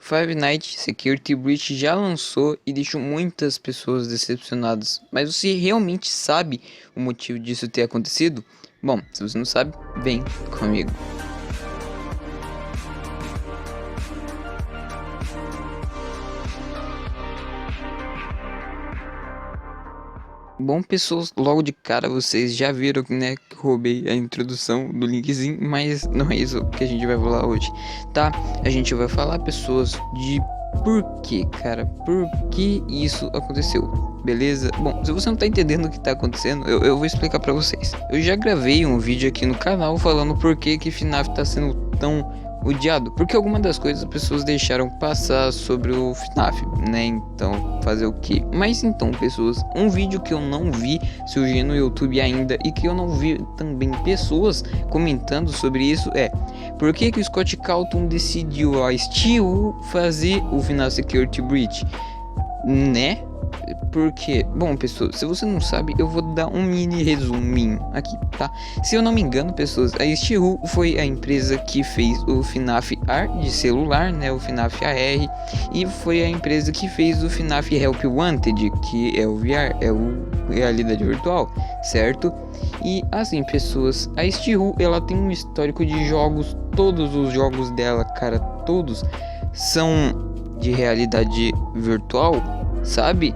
Five Nights Security Breach já lançou e deixou muitas pessoas decepcionadas. Mas você realmente sabe o motivo disso ter acontecido? Bom, se você não sabe, vem comigo. Bom, pessoas, logo de cara vocês já viram, né, que eu roubei a introdução do linkzinho, mas não é isso que a gente vai falar hoje, tá? A gente vai falar, pessoas, de por que, cara, por que isso aconteceu, beleza? Bom, se você não tá entendendo o que tá acontecendo, eu vou explicar pra vocês. Eu já gravei um vídeo aqui no canal falando por que FNAF tá sendo tão odiado, porque algumas das coisas as pessoas deixaram passar sobre o FNAF, né? Então, fazer o que? Mas então, pessoas, um vídeo que eu não vi surgir no YouTube ainda e que eu não vi também pessoas comentando sobre isso é: por que o Scott Calton decidiu a Steel fazer o FNAF Security Breach, né? Porque, bom, pessoas, se você não sabe, eu vou dar um mini resuminho aqui, tá? Se eu não me engano, pessoas, a Steel foi a empresa que fez o FNAF AR de celular, né? O FNAF AR, e foi a empresa que fez o FNAF Help Wanted, que é o VR, é o realidade virtual, certo? E assim, pessoas, a Steel, ela tem um histórico de jogos, todos os jogos dela, cara, todos são de realidade virtual, sabe?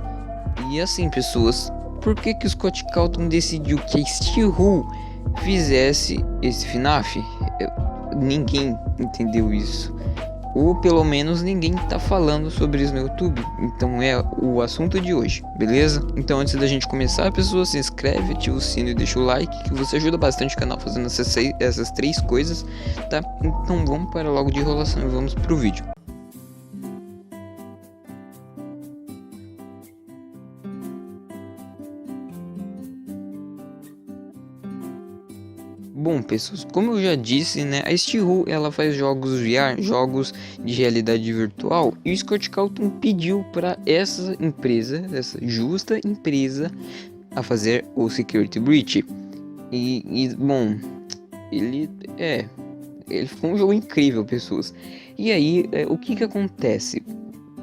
E assim, pessoas, por que o Scott Calton decidiu que a Steel fizesse esse FNAF? Ninguém entendeu isso, ou pelo menos ninguém tá falando sobre isso no YouTube. Então é o assunto de hoje, beleza? Então antes da gente começar, pessoas, se inscreve, ativa o sino e deixa o like, que você ajuda bastante o canal fazendo essas três coisas, tá? Então vamos para logo de enrolação e vamos pro vídeo. Bom, pessoas, como eu já disse, né, a Steel ela faz jogos VR, jogos de realidade virtual, e o Scott Calton pediu para essa empresa, essa justa empresa, a fazer o Security Breach. Bom, ele foi um jogo incrível, pessoas. E aí, o que acontece?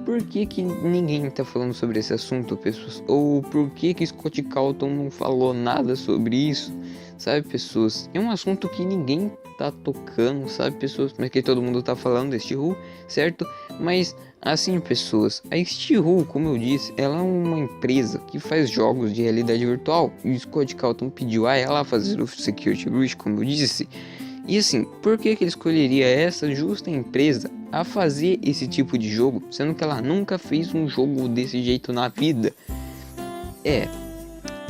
Por que ninguém tá falando sobre esse assunto, pessoas? Ou por que Scott Calton não falou nada sobre isso? Sabe, pessoas? É um assunto que ninguém tá tocando, sabe, pessoas? Mas que todo mundo tá falando da Steel, certo? Mas, assim, pessoas, a Steel, como eu disse, ela é uma empresa que faz jogos de realidade virtual. E o Scott Calton pediu a ela fazer o Security Breach, como eu disse. E assim, por que ele escolheria essa justa empresa a fazer esse tipo de jogo, sendo que ela nunca fez um jogo desse jeito na vida?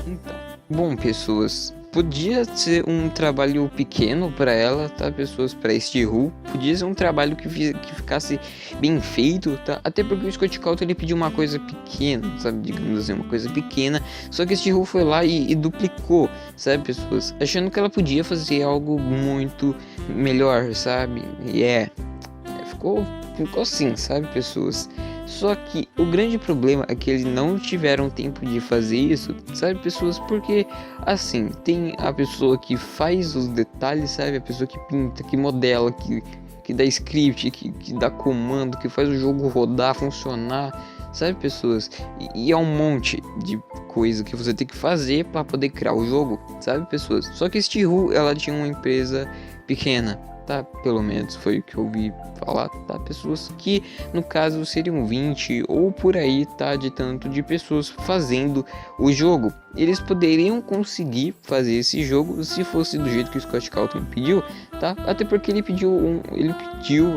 Então, bom, pessoas, podia ser um trabalho pequeno para ela, tá, pessoas, para Steel, podia ser um trabalho que ficasse bem feito, tá, até porque o Scott Calton ele pediu uma coisa pequena, sabe, digamos assim, uma coisa pequena, só que Steel foi lá e duplicou, sabe, pessoas, achando que ela podia fazer algo muito melhor, sabe, ficou assim, sabe, pessoas. Só que o grande problema é que eles não tiveram tempo de fazer isso, sabe, pessoas, porque assim, tem a pessoa que faz os detalhes, sabe, a pessoa que pinta, que modela, que dá script, que dá comando, que faz o jogo rodar, funcionar, sabe, pessoas, e é um monte de coisa que você tem que fazer para poder criar o jogo, sabe, pessoas. Só que Steel, ela tinha uma empresa pequena, tá? Pelo menos foi o que eu ouvi falar, tá? Pessoas que, no caso, seriam 20 ou por aí, tá? De tanto de pessoas fazendo o jogo. Eles poderiam conseguir fazer esse jogo se fosse do jeito que o Scott Calton pediu, tá? Até porque ele pediu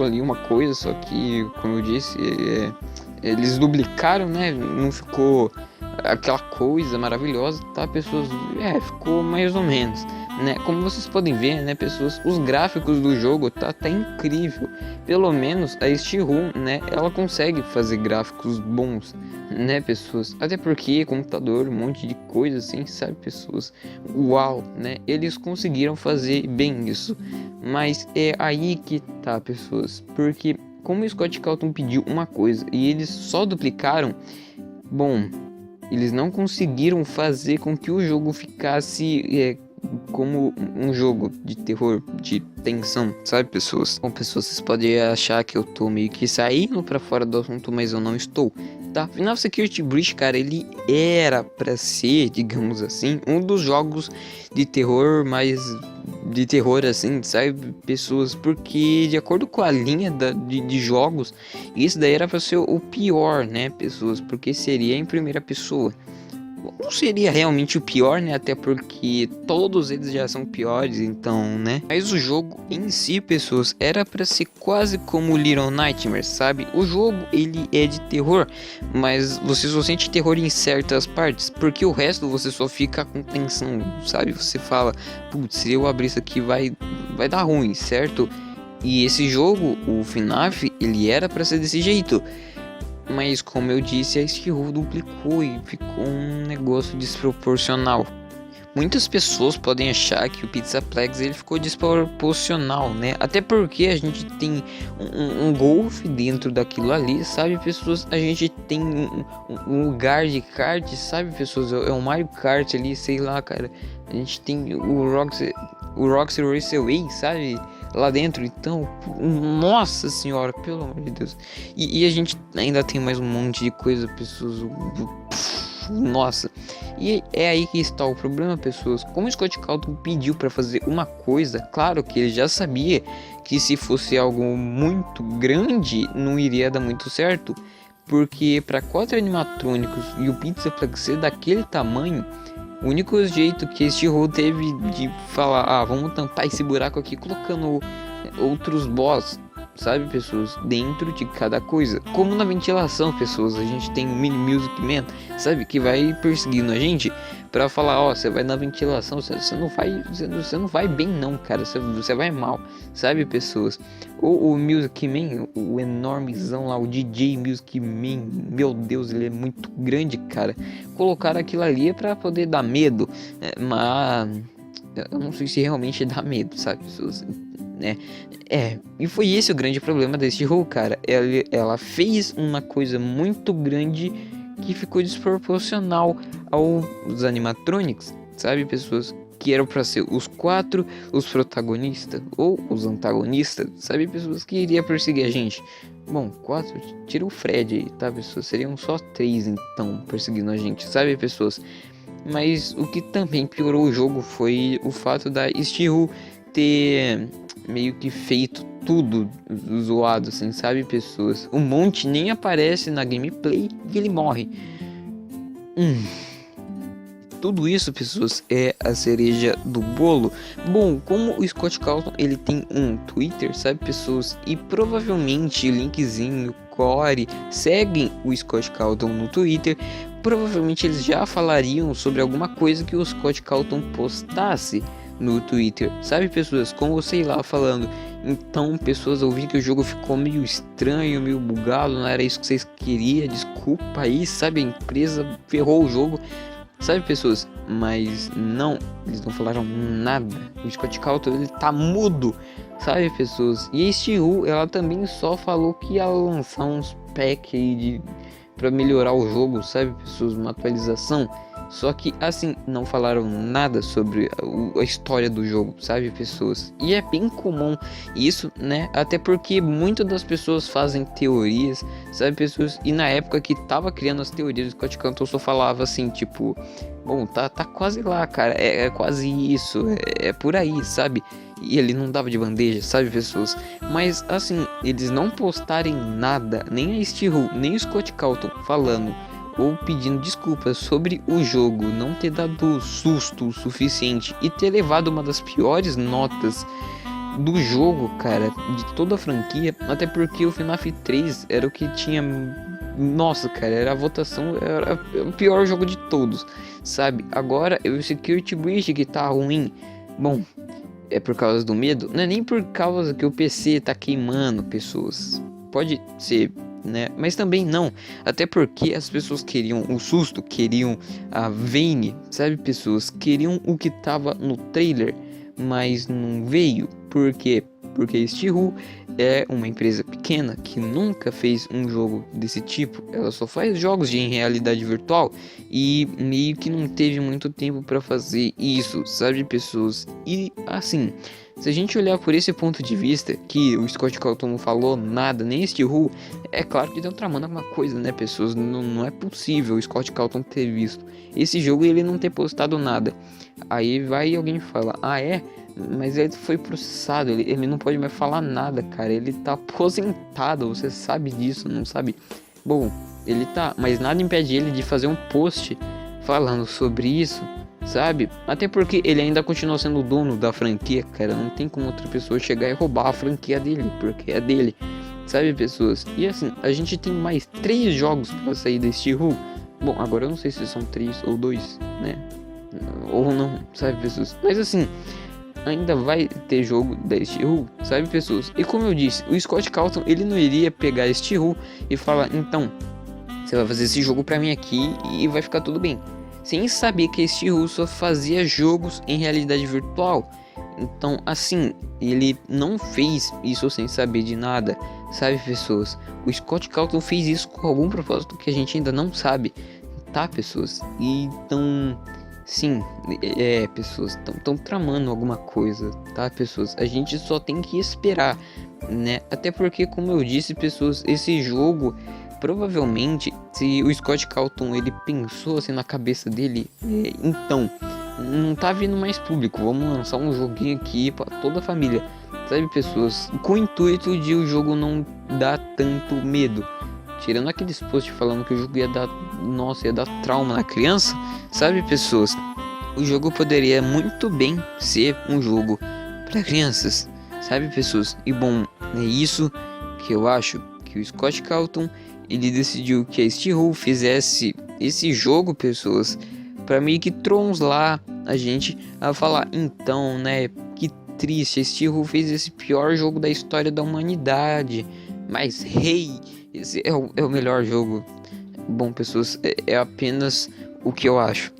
ali uma coisa, só que, como eu disse, eles duplicaram, né? Não ficou aquela coisa maravilhosa, tá, pessoas? Ficou mais ou menos, né? Como vocês podem ver, né, pessoas, os gráficos do jogo tá incrível. Pelo menos a Steel, né, ela consegue fazer gráficos bons, né, pessoas? Até porque computador, um monte de coisa assim, sabe, pessoas? Uau, né? Eles conseguiram fazer bem isso. Mas é aí que tá, pessoas, porque como o Scott Calton pediu uma coisa e eles só duplicaram, bom, eles não conseguiram fazer com que o jogo ficasse como um jogo de terror, de tensão, sabe, pessoas? Bom, pessoas, vocês podem achar que eu tô meio que saindo pra fora do assunto, mas eu não estou, tá? Final Security Breach, cara, ele era pra ser, digamos assim, um dos jogos de terror mais... de terror, assim, sabe, pessoas? Porque, de acordo com a linha de jogos, isso daí era pra ser o pior, né, pessoas? Porque seria em primeira pessoa. Não seria realmente o pior, né? Até porque todos eles já são piores, então, né? Mas o jogo em si, pessoas, era pra ser quase como Little Nightmares, sabe? O jogo, ele é de terror, mas você só sente terror em certas partes, porque o resto você só fica com tensão, sabe? Você fala, putz, se eu abrir isso aqui vai dar ruim, certo? E esse jogo, o FNAF, ele era pra ser desse jeito. Mas como eu disse, a Steel duplicou e ficou um negócio desproporcional. Muitas pessoas podem achar que o Pizzaplex ele ficou desproporcional, né? Até porque a gente tem um golfe dentro daquilo ali, sabe, pessoas? A gente tem um lugar de kart, sabe, pessoas? É um Mario Kart ali, sei lá, cara. A gente tem o Roxy Raceway, sabe? Lá dentro, então, nossa senhora, pelo amor de Deus. E a gente ainda tem mais um monte de coisa, pessoas. Nossa. E é aí que está o problema, pessoas. Como o Scott Cawthon pediu para fazer uma coisa, claro que ele já sabia que se fosse algo muito grande, não iria dar muito certo. Porque para 4 animatrônicos e o Pizzaplex ser daquele tamanho, o único jeito que este rol teve de falar, vamos tampar esse buraco aqui colocando outros boss, sabe, pessoas, dentro de cada coisa. Como na ventilação, pessoas, a gente tem o Mini Music Man, sabe, que vai perseguindo a gente pra falar, você vai na ventilação, você não vai bem não, cara, você vai mal, sabe, pessoas. O Music Man, o enormezão lá, o DJ Music Man, meu Deus, ele é muito grande, cara. Colocaram aquilo ali é pra poder dar medo, mas eu não sei se realmente dá medo, sabe, pessoas. E foi esse o grande problema desse rol, cara. Ela fez uma coisa muito grande que ficou desproporcional aos animatronics, sabe, pessoas? Que eram pra ser os 4 os protagonistas ou os antagonistas, sabe, pessoas que iria perseguir a gente. Bom, 4, tira o Fred aí, tá, pessoas? Seriam só 3 então perseguindo a gente, sabe, pessoas? Mas o que também piorou o jogo foi o fato da Steel ter meio que feito tudo zoado, assim, sabe, pessoas? O Monte nem aparece na gameplay e ele morre. Tudo isso, pessoas, é a cereja do bolo. Bom, como o Scott Cawthon, ele tem um Twitter, sabe, pessoas? E provavelmente linkzinho, core, seguem o Scott Cawthon no Twitter. Provavelmente eles já falariam sobre alguma coisa que o Scott Cawthon postasse no Twitter, sabe, pessoas, como sei lá, falando, então, pessoas, eu vi que o jogo ficou meio estranho, meio bugado, não era isso que vocês queriam, desculpa aí, sabe, a empresa ferrou o jogo, sabe, pessoas, mas não, eles não falaram nada, o Scott Cawthon, ele tá mudo, sabe, pessoas, e a Steel, ela também só falou que ia lançar uns packs aí pra melhorar o jogo, sabe, pessoas, uma atualização. Só que assim, não falaram nada sobre a história do jogo, sabe, pessoas? E é bem comum isso, né? Até porque muitas das pessoas fazem teorias, sabe, pessoas? E na época que tava criando as teorias, o Scott Cawthon só falava assim, tipo, bom, tá quase lá, cara, é quase isso, é por aí, sabe? E ele não dava de bandeja, sabe, pessoas? Mas assim, eles não postarem nada, nem a Steel, nem o Scott Cawthon falando ou pedindo desculpas sobre o jogo não ter dado susto o suficiente e ter levado uma das piores notas do jogo, cara, de toda a franquia, até porque o FNAF 3 era o que tinha, nossa, cara, era a votação, era o pior jogo de todos, sabe? Agora, o Security Breach que tá ruim, bom, é por causa do medo, não é nem por causa que o PC tá queimando, pessoas, pode ser, né? Mas também não, até porque as pessoas queriam o susto, queriam a Vayne, sabe, pessoas queriam o que tava no trailer, mas não veio, porque porque Stehu é uma empresa pequena que nunca fez um jogo desse tipo. Ela só faz jogos de realidade virtual e meio que não teve muito tempo para fazer isso, sabe, pessoas? E assim, se a gente olhar por esse ponto de vista, que o Scott Cawthon não falou nada, nem Stehu, é claro que estão tramando alguma coisa, né, pessoas? Não é possível o Scott Cawthon ter visto esse jogo e ele não ter postado nada. Aí vai alguém fala, ah é? Mas ele foi processado, ele não pode mais falar nada, cara. Ele tá aposentado, você sabe disso, não sabe? Bom, ele tá, mas nada impede ele de fazer um post falando sobre isso, sabe? Até porque ele ainda continua sendo o dono da franquia, cara. Não tem como outra pessoa chegar e roubar a franquia dele, porque é dele, sabe, pessoas? E assim, a gente tem mais 3 jogos pra sair deste Stehu. Bom, agora eu não sei se são 3 ou 2, né? Ou não, sabe, pessoas? Mas assim, ainda vai ter jogo da Stehu, sabe, pessoas? E como eu disse, o Scott Cawthon, ele não iria pegar Stehu e falar, então, você vai fazer esse jogo pra mim aqui e vai ficar tudo bem, sem saber que a Stehu só fazia jogos em realidade virtual. Então, assim, ele não fez isso sem saber de nada, sabe, pessoas? O Scott Cawthon fez isso com algum propósito que a gente ainda não sabe, tá, pessoas? Então, sim, pessoas estão tramando alguma coisa, tá, pessoas? A gente só tem que esperar, né? Até porque, como eu disse, pessoas, esse jogo, provavelmente, se o Scott Cawthon ele pensou assim na cabeça dele, então, não tá vindo mais público, vamos lançar um joguinho aqui para toda a família, sabe, pessoas? Com o intuito de o jogo não dar tanto medo. Tirando aqueles posts falando que o jogo ia dar trauma na criança, sabe, pessoas? O jogo poderia muito bem ser um jogo para crianças, sabe, pessoas? E bom, é isso que eu acho que o Scott Cawthon ele decidiu que a Stehu fizesse esse jogo, pessoas, para meio que trollar a gente a falar, então, né, que triste, a Stehu fez esse pior jogo da história da humanidade, mas esse é o melhor jogo. Bom, pessoas, é apenas o que eu acho.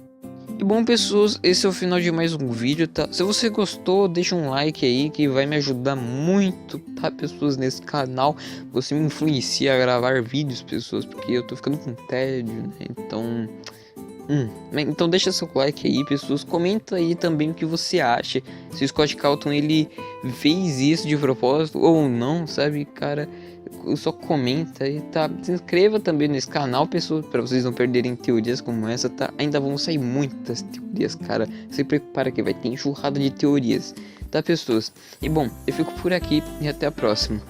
E bom, pessoas, esse é o final de mais um vídeo, tá? Se você gostou, deixa um like aí que vai me ajudar muito, tá, pessoas, nesse canal. Você me influencia a gravar vídeos, pessoas, porque eu tô ficando com tédio, né? Então deixa seu like aí, pessoas. Comenta aí também o que você acha. Se o Scott Cawthon ele fez isso de propósito ou não, sabe, cara? Só comenta aí, tá? Se inscreva também nesse canal, pessoas, para vocês não perderem teorias como essa, tá? Ainda vão sair muitas teorias, cara. Se prepara que vai ter enxurrada de teorias, tá, pessoas? E bom, eu fico por aqui e até a próxima.